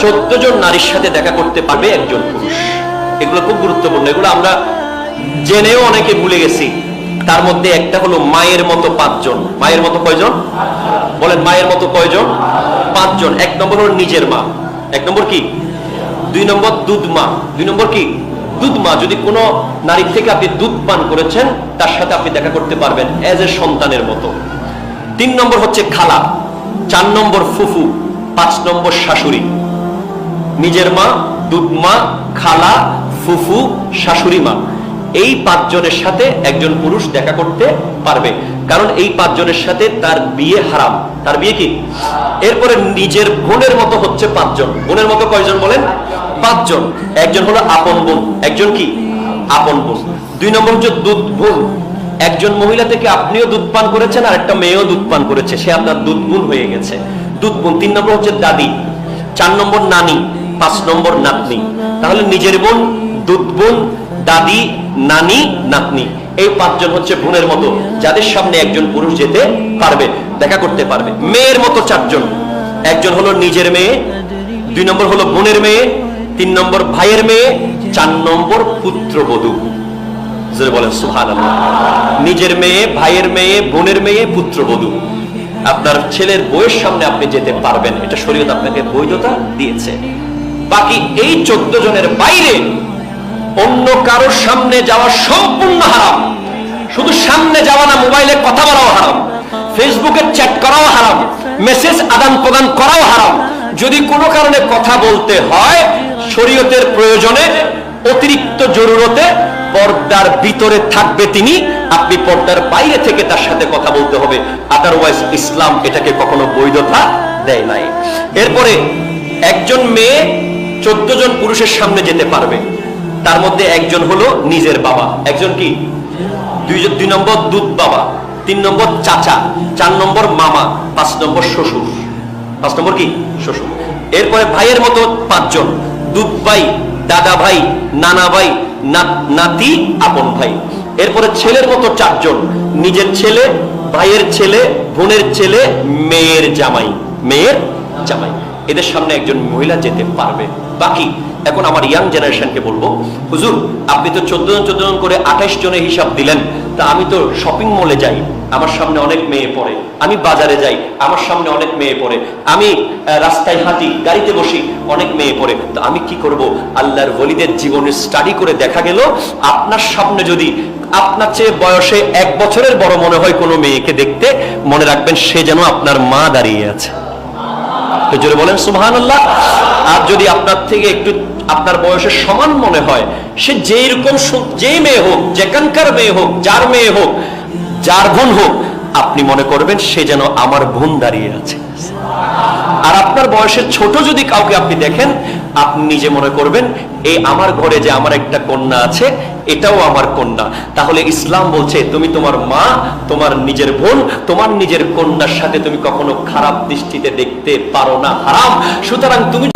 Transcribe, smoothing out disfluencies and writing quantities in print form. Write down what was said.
14 জন নারীর সাথে দেখা করতে পারবে একজন পুরুষ। এগুলো খুব গুরুত্বপূর্ণ, এগুলো আমরা জেনেও অনেকে ভুলে গেছি। তার মধ্যে একটা হলো মায়ের মতো 5 জন। মায়ের মতো কয়জন বলেন? মায়ের মতো কয়জন? 5 জন। 1 নম্বর হলো নিজের মা। 1 নম্বর কি? 2 নম্বর দুধ মা। 2 নম্বর কি? দুধ মা। যদি কোনো নারীর থেকে আপনি দুধ পান করেছেন, তার সাথে আপনি দেখা করতে পারবেন এজ এ সন্তানের মতো। 3 নম্বর হচ্ছে খালা, 4 নম্বর ফুফু, 5 নম্বর শাশুড়ি। নিজের মা, দুধ মা, খালা, ফুফু, শাশুড়ি মা, এই 5 জনের সাথে একজন পুরুষ দেখা করতে পারবে, কারণ এই 5 জনের সাথে তার বিয়ে হারাম। তার বিয়ে কি? এরপরে নিজের বোনের মতো হচ্ছে 5 জন। বোনের মতো কয়জন বলেন? 5 জন। একজন হলো আপন বোন। একজন কি? আপন বোন। 2 নম্বর হচ্ছে দুধ বোন। একজন মহিলা থেকে আপনিও দুধ পান করেছেন, আর একটা মেয়েও দুধ পান করেছে, সে আপনার দুধ বোন হয়ে গেছে, দুধ বোন। 3 নম্বর হচ্ছে দাদি, 4 নম্বর নানি, 5 নম্বর নাতনি। তাহলে নিজের বোন, দুধ বোন, দাদি, নানি, নাতনি, এই 5 জন হচ্ছে বোনের মতো, যাদের সামনে একজন পুরুষ যেতে পারবে, দেখা করতে পারবে। মেয়ের মতো 4 জন। একজন হলো নিজের মেয়ে, 2 নম্বর হলো বোনের মেয়ে, 3 নম্বর ভাইয়ের মেয়ে, 4 নম্বর পুত্রবধূ। বলেন সুবহানাল্লাহ। নিজের মেয়ে, ভাইয়ের মেয়ে, বোনের মেয়ে, পুত্রবধূ। আপনার ছেলের বউয়ের সামনে আপনি যেতে পারবেন, এটা শরীয়ত আপনাকে বৈধতা দিয়েছে। বাকি এই 14 জনের বাইরে অন্য কারোর সামনে যাওয়া সম্পূর্ণ হারাম। শুধু সামনে যাওয়া না, মোবাইলে কথা বলাও হারাম, ফেসবুকে চ্যাট করাও হারাম, মেসেজ আদান প্রদান করাও হারাম। যদি কোনো কারণে কথা বলতে হয়, শরীয়তের প্রয়োজনে, অতিরিক্ত জরুরতে পর্দার ভিতরে থাকবে তিনি, আপনি পর্দার বাইরে থেকে তার সাথে কথা বলতে হবে। আদারওয়াইজ ইসলাম এটাকে কখনো বৈধতা দেয় নাই। এরপরে একজন মেয়ে 14 জন পুরুষের সামনে যেতে পারবে, তার মধ্যে একজন হলো নিজের বাবা। একজন কি? 2 নম্বর দুধ বাবা, 3 নম্বর চাচা, 4 নম্বর মামা, 5 নম্বর শ্বশুর। 5 নম্বর কি? শ্বশুর। এরপরে ভাইয়ের মতো 5 জন, দুধ ভাই, দাদা ভাই, নানা ভাই, নাতি, আপন ভাই। এরপরে ছেলের মতো 4 জন, নিজের ছেলে, ভাইয়ের ছেলে, বোনের ছেলে, মেয়ের জামাই, মেয়ের জামাই। এদের সামনে একজন মহিলা যেতে পারবে। বাকি এখন আমার ইয়াং জেনারেশনকে বলবো, হুজুর আপনি তো 14 জন করে 28 জনের হিসাব দিলেন, তা আমি তো শপিং মলে যাই, আমার সামনে অনেক মেয়ে পড়ে, আমি বাজারে যাই, আমার সামনে অনেক মেয়ে পড়ে, আমি রাস্তায় হাঁটি, গাড়িতে বসি, অনেক মেয়ে পড়ে, তো আমি কি করব? আল্লাহর ওলিদের জীবনে স্টাডি করে দেখা গেল, আপনার সামনে যদি আপনার চেয়ে বয়সে 1 বছরের বড় মনে হয় কোনো মেয়েকে দেখতে, মনে রাখবেন সে যেন আপনার মা দাঁড়িয়ে আছে। জোরে বলেন সুবহানাল্লাহ। আর যদি আপনার থেকে একটু আপনার বয়সের সমান মনে হয়, সে যেই রকম, যেই মেয়ে হোক, যেখানকার মেয়ে হোক, যার মেয়ে হোক, যার বোন হোক, আপনি মনে করবেন সে যেন আমার বোন দাঁড়িয়ে আছে। আর আপনার বয়সের ছোট যদি কাউকে আপনি দেখেন, আপনি নিজে মনে করবেন এই আমার ঘরে যে আমার একটা কন্যা আছে, এটাও আমার কন্যা। তাহলে ইসলাম বলছে তুমি তোমার মা, তোমার নিজের বোন, তোমার নিজের কন্যার সাথে তুমি কখনো খারাপ দৃষ্টিতে দেখতে পারো না, হারাম। সুতরাং তুমি